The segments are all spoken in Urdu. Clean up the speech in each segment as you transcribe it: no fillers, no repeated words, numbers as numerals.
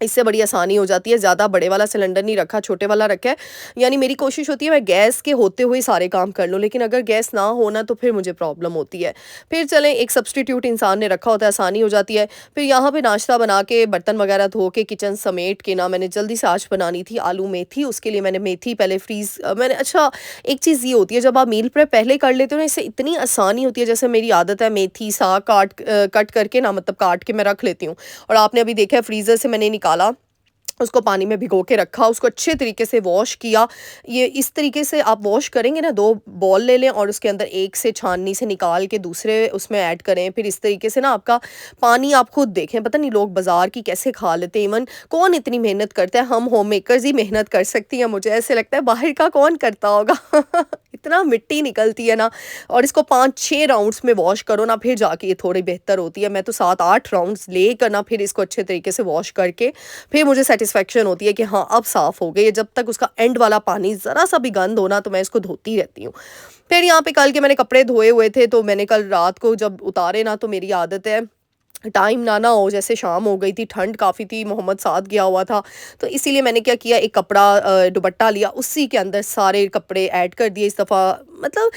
اس سے بڑی آسانی ہو جاتی ہے. زیادہ بڑے والا سلنڈر نہیں رکھا, چھوٹے والا رکھا ہے. یعنی میری کوشش ہوتی ہے میں گیس کے ہوتے ہوئے سارے کام کر لوں, لیکن اگر گیس نہ ہونا تو پھر مجھے پرابلم ہوتی ہے. پھر چلیں ایک سبسٹیٹیوٹ انسان نے رکھا ہوتا ہے, آسانی ہو جاتی ہے. پھر یہاں پہ ناشتہ بنا کے برتن وغیرہ دھو کے کچن سمیٹ کے نا, میں نے جلدی سے آج بنانی تھی آلو میتھی. اس کے لیے میں نے میتھی پہلے میں نے, اچھا ایک چیز یہ ہوتی ہے جب آپ میل پریپ پہلے کر لیتے ہو نا, اس سے اتنی آسانی ہوتی ہے. جیسے میری عادت ہے میتھی ساگ کٹ کر کے نا, مطلب کاٹ کے میں رکھ لیتی ہوں. اور آپ نے ابھی دیکھا ہے فریزر سے میں نے نکالا, اس کو پانی میں بھگو کے رکھا, اس کو اچھے طریقے سے واش کیا. یہ اس طریقے سے آپ واش کریں گے نا, 2 بال لے لیں اور اس کے اندر ایک سے چھاننی سے نکال کے دوسرے اس میں ایڈ کریں. پھر اس طریقے سے نا آپ کا پانی آپ خود دیکھیں, پتہ نہیں لوگ بازار کی کیسے کھا لیتے ہیں. ایون کون اتنی محنت کرتا ہے, ہم ہوم میکرز ہی محنت کر سکتی ہیں. مجھے ایسے لگتا ہے باہر کا کون کرتا ہوگا اتنا مٹی نکلتی ہے نا. اور اس کو 5-6 راؤنڈس میں واش کرو نا, پھر جا کے یہ تھوڑی بہتر ہوتی ہے. میں تو 7-8 راؤنڈس لے کر نا پھر اس کو اچھے طریقے سے واش کر کے پھر مجھے سیٹسفیکشن ہوتی ہے کہ ہاں اب صاف ہو گئی ہے. جب تک اس کا اینڈ والا پانی ذرا سا بھی گند ہونا تو میں اس کو دھوتی رہتی ہوں. پھر یہاں پہ کل کے میں نے کپڑے دھوئے ہوئے تھے, تو میں نے کل رات کو جب اتارے نا, تو میری عادت ہے ٹائم نہ ہو, جیسے شام ہو گئی تھی, ٹھنڈ کافی تھی, محمد ساتھ گیا ہوا تھا, تو اسی لیے میں نے کیا کیا, ایک کپڑا دوپٹہ لیا, اسی کے اندر سارے کپڑے ایڈ کر دیے اس دفعہ. مطلب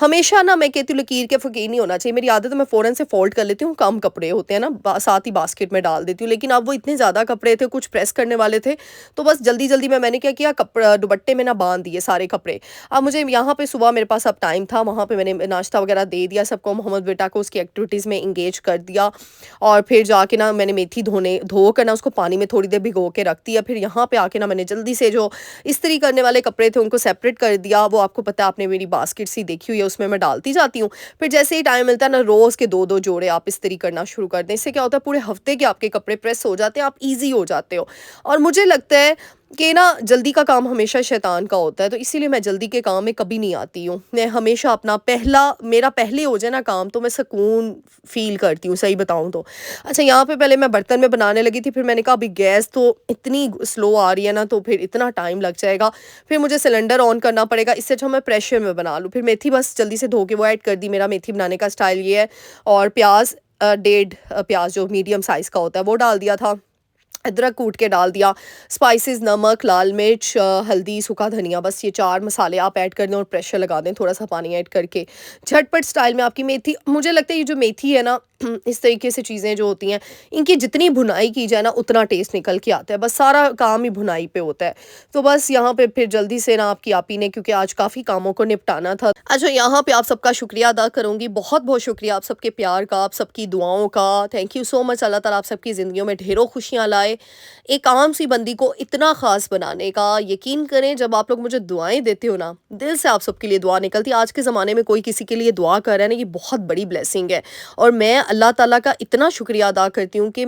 ہمیشہ نا میں کہتی ہوں لکیر کے فقیر نہیں ہونا چاہیے. میری عادت ہے میں فوراً سے فولڈ کر لیتی ہوں, کم کپڑے ہوتے ہیں نا ساتھ ہی باسکٹ میں ڈال دیتی ہوں. لیکن اب وہ اتنے زیادہ کپڑے تھے, کچھ پریس کرنے والے تھے, تو بس جلدی جلدی میں نے کیا کیا, کپڑا دوپٹے میں نہ باندھ دیے سارے کپڑے. اب مجھے یہاں پہ صبح میرے پاس اب ٹائم تھا, وہاں پہ میں نے ناشتہ وغیرہ دے دیا سب کو, محمد بیٹا کو اس کی ایکٹیویٹیز میں انگیج کر دیا. اور پھر جا کے نا میں نے میتھی دھو کر نا اس کو پانی میں تھوڑی دیر بھگو کے رکھ دیا. پھر یہاں پہ آ کے نا میں نے جلدی سے جو استری کرنے والے کپڑے تھے ان کو سیپریٹ کر دیا. وہ آپ کو پتہ ہے, آپ نے میری باسکٹ سی دیکھی ہوئی ہے, اس میں ڈالتی جاتی ہوں. پھر جیسے ہی ٹائم ملتا ہے نا, روز کے 2 جوڑے آپ استری کرنا شروع کر دیں. اس سے کیا ہوتا ہے, پورے ہفتے کے آپ کے کپڑے پریس ہو جاتے ہیں, آپ ایزی ہو جاتے ہو. اور مجھے لگتا ہے کہ نا جلدی کا کام ہمیشہ شیطان کا ہوتا ہے, تو اسی لیے میں جلدی کے کام میں کبھی نہیں آتی ہوں. میں ہمیشہ اپنا میرا پہلے ہو جائے نا کام, تو میں سکون فیل کرتی ہوں, صحیح بتاؤں تو. اچھا یہاں پہ پہلے میں برتن میں بنانے لگی تھی, پھر میں نے کہا ابھی گیس تو اتنی سلو آ رہی ہے نا, تو پھر اتنا ٹائم لگ جائے گا, پھر مجھے سلنڈر آن کرنا پڑے گا. اس سے اچھا میں پریشر میں بنا لوں. پھر میتھی بس جلدی سے دھو کے وہ ایڈ کر دی. میرا میتھی بنانے کا اسٹائل یہ ہے. اور پیاز 1.5 پیاز جو میڈیم سائز کا ہوتا ہے وہ ڈال دیا تھا, ادرک کوٹ کے ڈال دیا, اسپائسز نمک, لال مرچ, ہلدی, سوکھا دھنیا, بس یہ 4 مسالے آپ ایڈ کر دیں اور پریشر لگا دیں تھوڑا سا پانی ایڈ کر کے. جھٹ پٹ اسٹائل میں آپ کی میتھی, مجھے لگتا ہے یہ جو میتھی ہے نا, اس طریقے سے چیزیں جو ہوتی ہیں ان کی جتنی بھنائی کی جائے نا اتنا ٹیسٹ نکل کے آتا ہے. بس سارا کام ہی بھنائی پہ ہوتا ہے. تو بس یہاں پہ پھر جلدی سے نا آپ کی آپی نے, کیونکہ آج کافی کاموں کو نپٹانا تھا. اچھا یہاں پہ آپ سب کا شکریہ ادا کروں گی, بہت بہت شکریہ آپ سب کے پیار کا, آپ سب کی دعاؤں کا. تھینک یو سو مچ. اللہ تعالیٰ آپ سب کی زندگیوں میں ڈھیروں خوشیاں لائے. ایک عام سی بندی کو اتنا خاص بنانے کا, یقین کریں جب آپ لوگ مجھے دعائیں دیتے ہو نا, دل سے آپ سب کے لیے دعا نکلتی ہے. آج کے زمانے میں کوئی کسی کے لیے دعا کر رہا ہے نا, یہ بہت بڑی بلیسنگ ہے. اور میں اللہ تعالیٰ کا اتنا شکریہ ادا کرتی ہوں کہ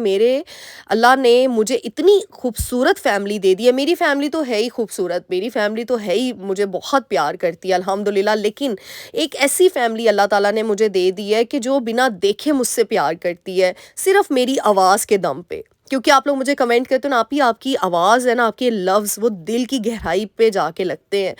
اللہ نے مجھے اتنی خوبصورت فیملی دے دی ہے. میری فیملی تو ہے ہی خوبصورت, میری فیملی تو ہے ہی مجھے بہت پیار کرتی ہے الحمدللہ. لیکن ایک ایسی فیملی اللہ تعالیٰ نے مجھے دے دی ہے کہ جو بنا دیکھے مجھ سے پیار کرتی ہے, صرف میری آواز کے دم پہ. کیونکہ آپ لوگ مجھے کمنٹ کرتے ہو نا, آپ کی آواز ہے نا, آپ کے لفظ وہ دل کی گہرائی پہ جا کے لگتے ہیں.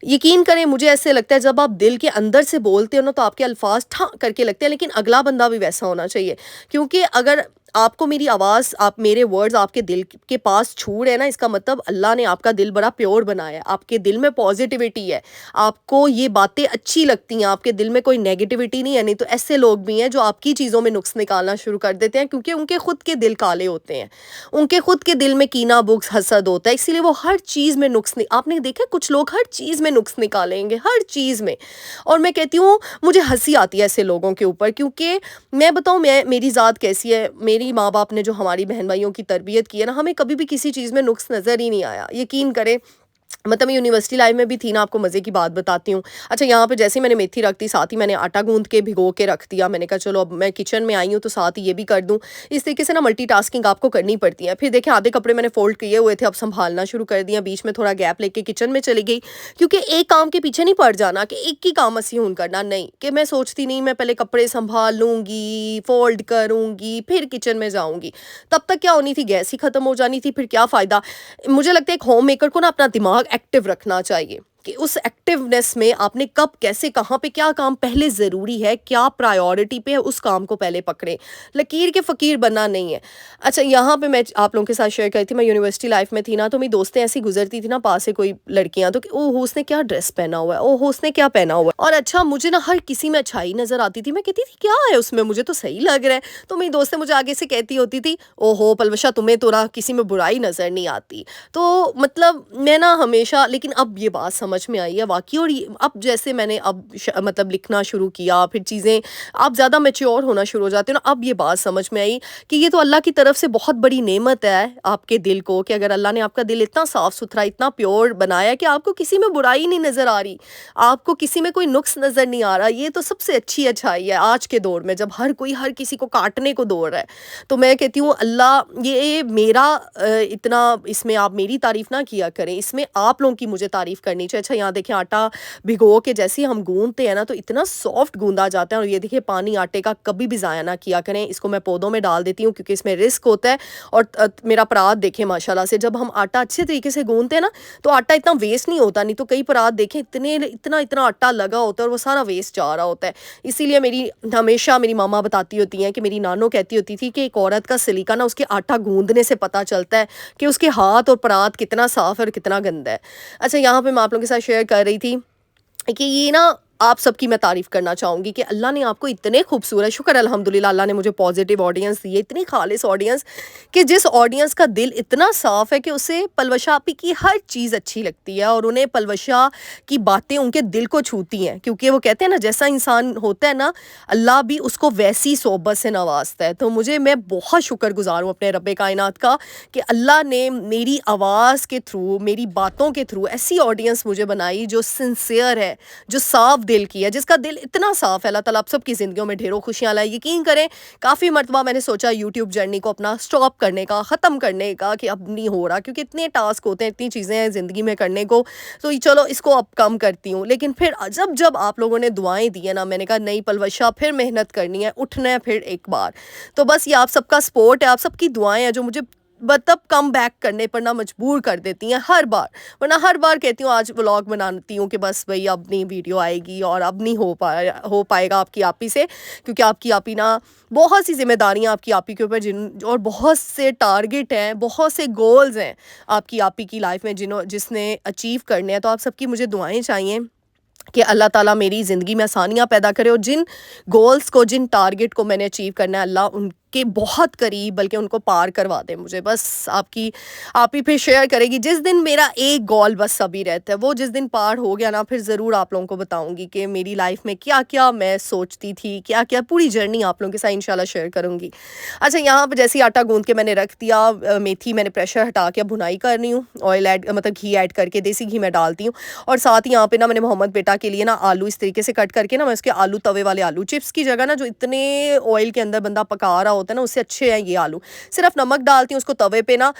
یقین کریں مجھے ایسے لگتا ہے جب آپ دل کے اندر سے بولتے ہو نا, تو آپ کے الفاظ ٹھاں کر کے لگتے ہیں. لیکن اگلا بندہ بھی ویسا ہونا چاہیے, کیونکہ اگر آپ کو میری آواز, آپ میرے ورڈز آپ کے دل کے پاس چھو رہے ہیں نا, اس کا مطلب اللہ نے آپ کا دل بڑا پیور بنایا ہے. آپ کے دل میں پازیٹیوٹی ہے, آپ کو یہ باتیں اچھی لگتی ہیں, آپ کے دل میں کوئی نیگیٹیوٹی نہیں ہے. نہیں تو ایسے لوگ بھی ہیں جو آپ کی چیزوں میں نقص نکالنا شروع کر دیتے ہیں, کیونکہ ان کے خود کے دل کالے ہوتے ہیں, ان کے خود کے دل میں کینہ, بغض, حسد ہوتا ہے. اسی لیے وہ ہر چیز میں آپ نے دیکھا کچھ لوگ ہر چیز میں نقص نکالیں گے, ہر چیز میں. اور میں کہتی ہوں مجھے ہنسی آتی ہے ایسے لوگوں کے اوپر, کیونکہ میں بتاؤں میری ذات کیسی ہے. میری ماں باپ نے جو ہماری بہن بھائیوں کی تربیت کی ہے نا, ہمیں کبھی بھی کسی چیز میں نقص نظر ہی نہیں آیا. یقین کریں, مطلب یونیورسٹی لائف میں بھی تھی نا, آپ کو مزے کی بات بتاتی ہوں. اچھا یہاں پہ جیسے میں نے میتھی رکھ دی, ساتھ ہی میں نے آٹا گوندھ کے بھگو کے رکھ دیا. میں نے کہا چلو اب میں کچن میں آئی ہوں تو ساتھ ہی یہ بھی کر دوں. اس طریقے سے نا ملٹی ٹاسکنگ آپ کو کرنی پڑتی ہے. پھر دیکھیں آدھے کپڑے میں نے فولڈ کیے ہوئے تھے, اب سنبھالنا شروع کر دیا. بیچ میں تھوڑا گیپ لے کے کچن میں چلی گئی, کیونکہ ایک کام کے پیچھے نہیں پڑ جانا کہ ایک ہی کام اسیون کرنا. نہیں کہ میں سوچتی نہیں میں پہلے کپڑے سنبھال لوں گی, فولڈ کروں گی, پھر کچن میں جاؤں گی. تب تک کیا ہونی تھی, گیس ہی ختم ہو جانی تھی. پھر کیا فائدہ. مجھے لگتا ہے ایک ہوم میکر کو نا اپنا دماغ ایکٹیو رکھنا چاہیے. کہ اس ایکٹیونیس میں آپ نے کب کیسے کہاں پہ کیا کام پہلے ضروری ہے، کیا پرائیورٹی پہ ہے، اس کام کو پہلے پکڑیں، لکیر کے فقیر بننا نہیں ہے۔ اچھا یہاں پہ میں آپ لوگوں کے ساتھ شیئر کری تھی، میں یونیورسٹی لائف میں تھی نا، تو میری دوستیں ایسی گزرتی تھی نا پاس سے کوئی لڑکیاں، تو کہ او ہو اس نے کیا ڈریس پہنا ہوا ہے، او ہو اس نے کیا پہنا ہوا ہے، اور اچھا مجھے نا ہر کسی میں اچھائی نظر آتی تھی، میں کہتی تھی کیا ہے اس میں، مجھے تو صحیح لگ رہا ہے، تو میری دوستیں مجھے آگے سے کہتی ہوتی تھی او ہو پلوشا تمہیں تو نا کسی میں برائی نظر نہیں آتی۔ تو مطلب میں نا ہمیشہ، لیکن اب یہ بات سمجھ میں آئی ہے واقعی، اور اب جیسے میں نے اب مطلب لکھنا شروع کیا، پھر چیزیں آپ زیادہ میچیور ہونا شروع ہو جاتے ہیں نا، اب یہ بات سمجھ میں آئی کہ یہ تو اللہ کی طرف سے بہت بڑی نعمت ہے آپ کے دل کو، کہ اگر اللہ نے آپ کا دل اتنا صاف ستھرا اتنا پیور بنایا کہ آپ کو کسی میں برائی نہیں نظر آ رہی، آپ کو کسی میں کوئی نقص نظر نہیں آ رہا، یہ تو سب سے اچھی اچھائی ہے آج کے دور میں جب ہر کوئی ہر کسی کو کاٹنے کو دوڑ رہا ہے۔ تو میں کہتی ہوں اللہ یہ میرا اتنا، اس میں آپ میری تعریف نہ کیا کریں، اس میں آپ لوگوں کی مجھے تعریف کرنی چاہیے۔ اچھا یہاں دیکھیں آٹا بھگو کے جیسے ہی ہم گوندتے ہیں نا تو اتنا سافٹ گوندا جاتا ہے، اور یہ دیکھیں پانی آٹے کا کبھی بھی ضائع نہ کیا کریں، اس کو میں پودوں میں ڈال دیتی ہوں کیونکہ اس میں رسک ہوتا ہے۔ اور میرا پرات دیکھیں ماشاءاللہ سے جب ہم آٹا اچھے طریقے سے گوندتے ہیں نا تو آٹا اتنا ویسٹ نہیں ہوتا، نہیں تو کئی پرات دیکھیں اتنا آٹا لگا ہوتا ہے اور وہ سارا ویسٹ جا رہا ہوتا ہے۔ اسی لیے ہمیشہ میری ماما بتاتی ہوتی ہیں کہ میری نانو کہتی ہوتی تھی کہ ایک عورت کا سلیقہ نا اس کے آٹا گوندنے سے پتہ چلتا ہے کہ اس کے ہاتھ اور پرات کتنا صاف ہے اور کتنا گندا ہے۔ اچھا یہاں پہ میں آپ لوگوں کے ساتھ شیئر کر رہی تھی کہ یہ نا آپ سب کی میں تعریف کرنا چاہوں گی کہ اللہ نے آپ کو اتنے خوبصورت، شکر الحمدللہ اللہ نے مجھے پازیٹیو آڈینس دی ہے، اتنی خالص آڈینس کہ جس آڈینس کا دل اتنا صاف ہے کہ اسے پلوشا آپی کی ہر چیز اچھی لگتی ہے، اور انہیں پلوشا کی باتیں ان کے دل کو چھوتی ہیں، کیونکہ وہ کہتے ہیں نا جیسا انسان ہوتا ہے نا اللہ بھی اس کو ویسی صحبت سے نوازتا ہے۔ تو میں بہت شکر گزار ہوں اپنے رب کائنات کا کہ اللہ نے میری آواز کے تھرو، میری باتوں کے تھرو ایسی آڈینس مجھے بنائی جو سنسیئر ہے، جو صاف دل کی ہے، جس کا دل اتنا صاف ہے۔ اللہ تعالیٰ آپ سب کی زندگیوں میں ڈھیروں خوشیاں لائے۔ یقین کریں کافی مرتبہ میں نے سوچا یوٹیوب جرنی کو اپنا سٹاپ کرنے کا، ختم کرنے کا، کہ اب نہیں ہو رہا کیونکہ اتنے ٹاسک ہوتے ہیں، اتنی چیزیں ہیں زندگی میں کرنے کو، تو چلو اس کو اب کم کرتی ہوں۔ لیکن پھر جب آپ لوگوں نے دعائیں دی ہیں نا، میں نے کہا نہیں پلوشا پھر محنت کرنی ہے، اٹھنا ہے پھر ایک بار۔ تو بس یہ آپ سب کا سپورٹ ہے، آپ سب کی دعائیں ہیں جو مجھے مطلب کم بیک کرنے پر نہ مجبور کر دیتی ہیں ہر بار، ورنہ ہر بار کہتی ہوں آج ولاگ بناتی ہوں کہ بس بھئی اب نہیں ویڈیو آئے گی اور اب نہیں ہو پائے گا آپ کی آپی سے، کیونکہ آپ کی آپی نا بہت سی ذمہ داریاں آپ کی آپی کے اوپر اور بہت سے ٹارگٹ ہیں، بہت سے گولز ہیں آپ کی آپی کی لائف میں جس نے اچیو کرنے ہیں۔ تو آپ سب کی مجھے دعائیں چاہیے کہ اللہ تعالیٰ میری زندگی میں آسانیاں پیدا کرے، اور جن گولز کو، جن ٹارگٹ کو میں نے اچیو کرنا ہے اللہ ان کے بہت قریب بلکہ ان کو پار کروا دے مجھے۔ بس آپ ہی پھر شیئر کرے گی جس دن میرا ایک گول بس ابھی رہتا ہے، وہ جس دن پار ہو گیا نا پھر ضرور آپ لوگوں کو بتاؤں گی کہ میری لائف میں کیا کیا میں سوچتی تھی، کیا کیا پوری جرنی آپ لوگوں کے ساتھ انشاءاللہ شیئر کروں گی۔ اچھا یہاں پہ جیسے آٹا گوندھ کے میں نے رکھ دیا، میتھی میں نے پریشر ہٹا کے بھنائی کرنی ہوں، آئل مطلب گھی ایڈ کر کے دیسی گھی میں ڈالتی ہوں، اور ساتھ ہی یہاں پہ نا میں نے محمد بیٹا کے لیے نا آلو اس طریقے سے کٹ کر کے نا میں اس کے آلو توے والے آلو چپس کی جگہ نا جو اتنے آئل کے اندر بندہ پکا رہا ہوتا ہے نا اس سے اچھے ہیں یہ آلو، صرف نمک ڈالتی ہوں اس کو توے پہ نا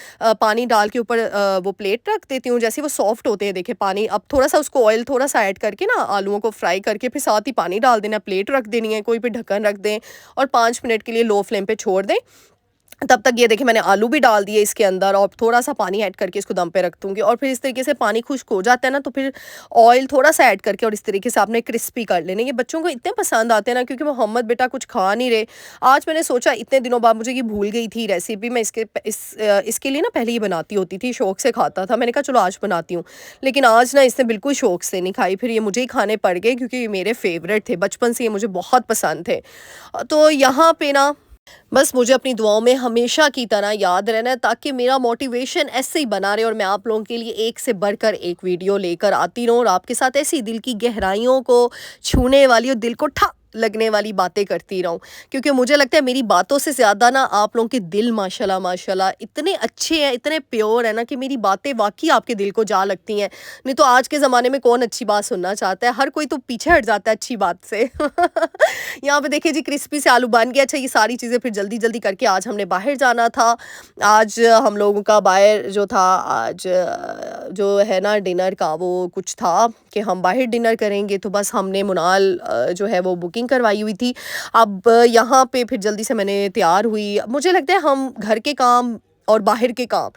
پانی ڈال کے اوپر وہ پلیٹ رکھ دیتی ہوں، جیسے وہ سافٹ ہوتے ہیں دیکھیں پانی، اب تھوڑا سا اس کو آئل تھوڑا سا ایڈ کر کے نا آلوؤں کو فرائی کر کے پھر ساتھ ہی پانی ڈال دینا، پلیٹ رکھ دینی ہے، کوئی پہ ڈھکن رکھ دیں اور 5 منٹ کے لیے لو فلیم پہ چھوڑ دیں۔ تب تک یہ دیکھیں میں نے آلو بھی ڈال دیے اس کے اندر اور تھوڑا سا پانی ایڈ کر کے اس کو دم پہ رکھ دوں گی، اور پھر اس طریقے سے پانی خشک ہو جاتا ہے نا تو پھر آئل تھوڑا سا ایڈ کر کے اور اس طریقے سے آپ نے کرسپی کر لینے۔ یہ بچوں کو اتنے پسند آتے ہیں نا کیونکہ محمد بیٹا کچھ کھا نہیں رہے۔ آج میں نے سوچا اتنے دنوں بعد مجھے یہ بھول گئی تھی ریسیپی، میں اس کے لیے نا پہلے ہی بناتی ہوتی تھی، شوق سے کھاتا تھا، میں نے کہا چلو آج بناتی ہوں، لیکن آج نا اس نے بالکل شوق سے نہیں کھائی، پھر یہ مجھے ہی کھانے پڑ گئے کیونکہ یہ میرے فیوریٹ تھے، بچپن سے یہ مجھے بہت پسند تھے۔ تو یہاں پہ نا بس مجھے اپنی دعاؤں میں ہمیشہ کی طرح یاد رہنا ہے تاکہ میرا موٹیویشن ایسے ہی بنا رہے اور میں آپ لوگوں کے لیے ایک سے بڑھ کر ایک ویڈیو لے کر آتی رہوں اور آپ کے ساتھ ایسی دل کی گہرائیوں کو چھونے والی اور دل کو ٹھا لگنے والی باتیں کرتی رہوں، کیونکہ مجھے لگتا ہے میری باتوں سے زیادہ نا آپ لوگوں کے دل ماشاءاللہ اتنے اچھے ہیں، اتنے پیور ہیں نا کہ میری باتیں واقعی آپ کے دل کو جا لگتی ہیں۔ نہیں تو آج کے زمانے میں کون اچھی بات سننا چاہتا ہے، ہر کوئی تو پیچھے ہٹ جاتا ہے اچھی بات سے۔ یہاں پہ دیکھیں جی کرسپی سے آلو بن گیا۔ اچھا یہ ساری چیزیں پھر جلدی کر کے آج ہم نے باہر جانا تھا، آج ہم لوگوں کا باہر جو تھا آج جو ہے نا ڈنر کا وہ کچھ تھا کہ ہم باہر ڈنر کریں گے، تو بس ہم نے منال جو ہے وہ بکنگ کروائی ہوئی تھی۔ اب یہاں پہ پھر جلدی سے میں نے تیار ہوئی، مجھے لگتا ہے ہم گھر کے کام اور باہر کے کام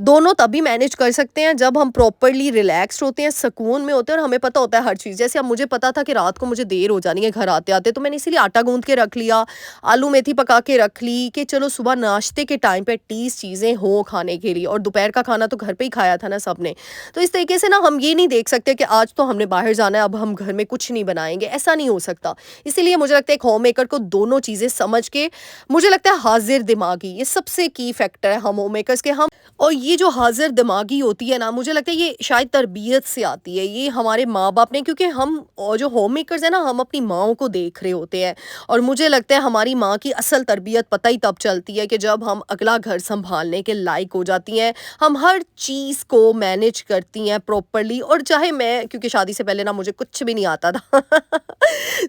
دونوں تبھی مینیج کر سکتے ہیں جب ہم پراپرلی ریلیکسڈ ہوتے ہیں, سکون میں ہوتے ہیں, اور ہمیں پتہ ہوتا ہے ہر چیز. جیسے اب مجھے پتا تھا کہ رات کو مجھے دیر ہو جانی ہے گھر آتے آتے, تو میں نے اسی لیے آٹا گوندھ کے رکھ لیا, آلو میتھی پکا کے رکھ لی کہ چلو صبح ناشتے کے ٹائم پہ ایٹ لیسٹ چیزیں ہوں کھانے کے لیے, اور دوپہر کا کھانا تو گھر پہ ہی کھایا تھا نا سب نے. تو اس طریقے سے نا ہم یہ نہیں دیکھ سکتے کہ آج تو ہم نے باہر جانا ہے اب ہم گھر میں کچھ نہیں بنائیں گے, ایسا نہیں ہو سکتا. اسی لیے مجھے لگتا ہے ایک ہوم میکر کو دونوں چیزیں سمجھ کے, مجھے لگتا ہے حاضر دماغی, یہ سب سے کی فیکٹر ہے ہم ہوم میکرز کے. ہم اور یہ جو حاضر دماغی ہوتی ہے نا, مجھے لگتا ہے یہ شاید تربیت سے آتی ہے, یہ ہمارے ماں باپ نے, کیونکہ ہم جو ہوم میکرز ہیں نا ہم اپنی ماؤں کو دیکھ رہے ہوتے ہیں, اور مجھے لگتا ہے ہماری ماں کی اصل تربیت پتہ ہی تب چلتی ہے کہ جب ہم اگلا گھر سنبھالنے کے لائق ہو جاتی ہیں, ہم ہر چیز کو مینیج کرتی ہیں پراپرلی. اور چاہے میں, کیونکہ شادی سے پہلے نا مجھے کچھ بھی نہیں آتا تھا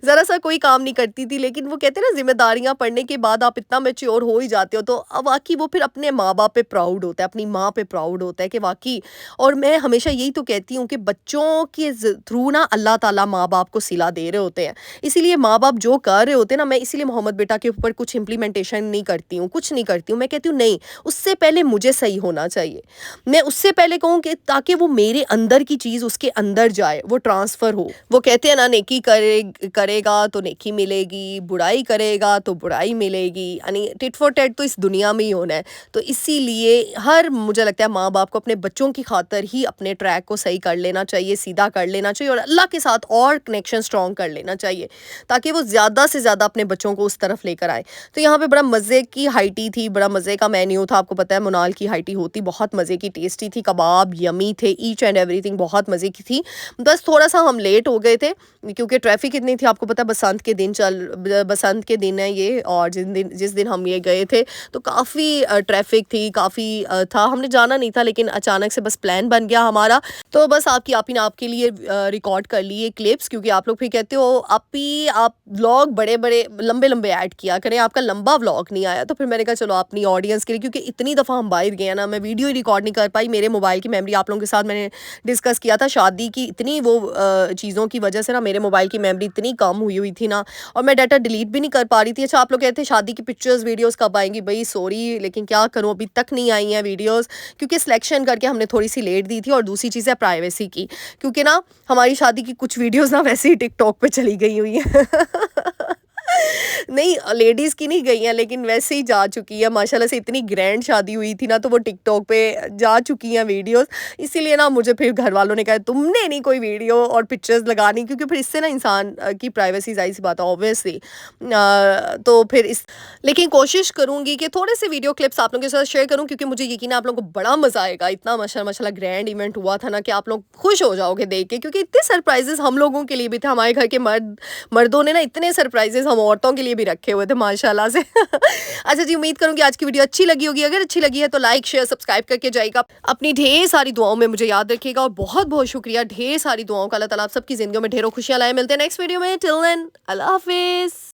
ذرا سا کوئی کام نہیں کرتی تھی, لیکن وہ کہتے ہیں نا ذمہ داریاں پڑنے کے بعد آپ اتنا میچور ہو ہی جاتے ہو, تو اب واقعی وہ پھر اپنے ماں باپ پہ پراؤڈ ہوتا ہے, اپنی ماں پہ پراؤڈ ہوتا ہے کہ واقعی. اور میں ہمیشہ یہی تو کہتی ہوں کہ بچوں کے تھرو نا اللہ تعالیٰ ماں باپ کو صلہ دے رہے ہوتے ہیں. اسی لیے ماں باپ جو کر رہے ہوتے ہیں نا, میں اسی لیے محمد بیٹا کے اوپر کچھ امپلیمنٹیشن نہیں کرتی ہوں, کچھ نہیں کرتی ہوں. میں کہتی ہوں نہیں, اس سے پہلے مجھے صحیح ہونا چاہیے, میں اس سے پہلے کہوں کہ تاکہ وہ میرے اندر کی چیز اس کے اندر جائے, وہ ٹرانسفر ہو. وہ کہتے ہیں نا نیکی کرے گا تو نیکی ملے گی, برائی کرے گا تو برائی ملے گی, یعنی ٹٹ فور ٹیٹ تو اس دنیا میں ہی ہونا ہے. تو اسی لیے مجھے لگتا ہے ماں باپ کو اپنے بچوں کی خاطر ہی اپنے ٹریک کو صحیح کر لینا چاہیے, سیدھا کر لینا چاہیے, اور اللہ کے ساتھ اور کنیکشن اسٹرانگ کر لینا چاہیے تاکہ وہ زیادہ سے زیادہ اپنے بچوں کو اس طرف لے کر آئے. تو یہاں پہ بڑا مزے کی ہائٹی تھی, بڑا مزے کا مینیو تھا. آپ کو پتہ ہے منال کی ہائٹی ہوتی بہت مزے کی, ٹیسٹی تھی, کباب یمی تھے, ایچ اینڈ ایوری تھنگ بہت مزے کی تھی. بس تھوڑا سا ہم لیٹ ہو گئے تھے کیونکہ ٹریفک اتنی تھی. آپ کو پتہ ہے بسنت کے دن ہے یہ, اور جس دن ہم یہ گئے تھے تو کافی ٹریفک تھی, کافی تھا. ہم نے جانا نہیں تھا لیکن اچانک سے بس پلان بن گیا ہمارا. تو بس آپ کے لیے ریکارڈ کر لیے کلپس, کیونکہ آپ لوگ پھر کہتے ہو آپ ولاگ بڑے لمبے ایڈ کیا کریں, آپ کا لمبا ولاگ نہیں آیا. تو پھر میں نے کہا چلو اپنی آڈینس کے لیے, کیونکہ اتنی دفعہ ہم باہر گئے نا, میں ویڈیو ہی ریکارڈ نہیں کر پائی. میرے موبائل کی میموری, آپ لوگوں کے ساتھ میں نے ڈسکس کیا تھا, شادی کی اتنی وہ چیزوں کی وجہ سے نا میرے موبائل کی میموری اتنی کم ہوئی تھی نا, اور میں ڈیٹا ڈیلیٹ بھی نہیں کر پا رہی تھی. اچھا آپ لوگ کہتے ہیں شادی کی پکچرز ویڈیوز کب آئیں گی, بھائی سوری لیکن کیا کروں ابھی تک نہیں آئی ہیں ویڈیوز, کیونکہ سلیکشن کر کے ہم نے تھوڑی سی لیٹ دی تھی. اور دوسری چیز ہے پرائیویسی کی, کیونکہ نا ہماری شادی کی کچھ ویڈیوز نا ویسے ہی ٹک ٹاک پہ چلی گئی ہوئی ہیں نہیں لیڈیز کی نہیں گئی ہیں, لیکن ویسے ہی جا چکی ہے ماشاءاللہ سے. اتنی گرینڈ شادی ہوئی تھی نا, تو وہ ٹک ٹاک پہ جا چکی ہیں ویڈیوز. اسی لیے نا مجھے پھر گھر والوں نے کہا تم نے نہیں کوئی ویڈیو اور پکچرز لگانی, کیونکہ پھر اس سے نا انسان کی پرائیویسی ظاہر سی بات ہے اوبویسلی. تو پھر لیکن کوشش کروں گی کہ تھوڑے سے ویڈیو کلپس آپ لوگوں کے ساتھ شیئر کروں, کیونکہ مجھے یقین ہے آپ لوگوں کو بڑا مزہ آئے گا. اتنا ماشاءاللہ گرینڈ ایونٹ ہوا تھا نا کہ آپ لوگ خوش ہو جاؤ گے دیکھ کے, کیونکہ اتنے سرپرائزز ہم لوگوں کے لیے بھی تھے. ہمارے گھر کے مردوں نے نا اتنے سرپرائزز ہم عورتوں کے لیے بھی رکھے ہوئے تھے ماشاءاللہ سے اچھا جی, امید کروں گی آج کی ویڈیو اچھی لگی ہوگی. اگر اچھی لگی ہے تو لائک شیئر سبسکرائب کر کے جائے گا. اپنی ڈھیر ساری دعاؤں میں مجھے یاد رکھیے گا, اور بہت بہت شکریہ ڈھیر ساری دعاؤں کا. اللہ تعالیٰ آپ سب کی زندگیوں میں ڈھیروں خوشیاں لائے. ملتے ہیں نیکسٹ ویڈیو میں. ٹل دین اللہ حافظ.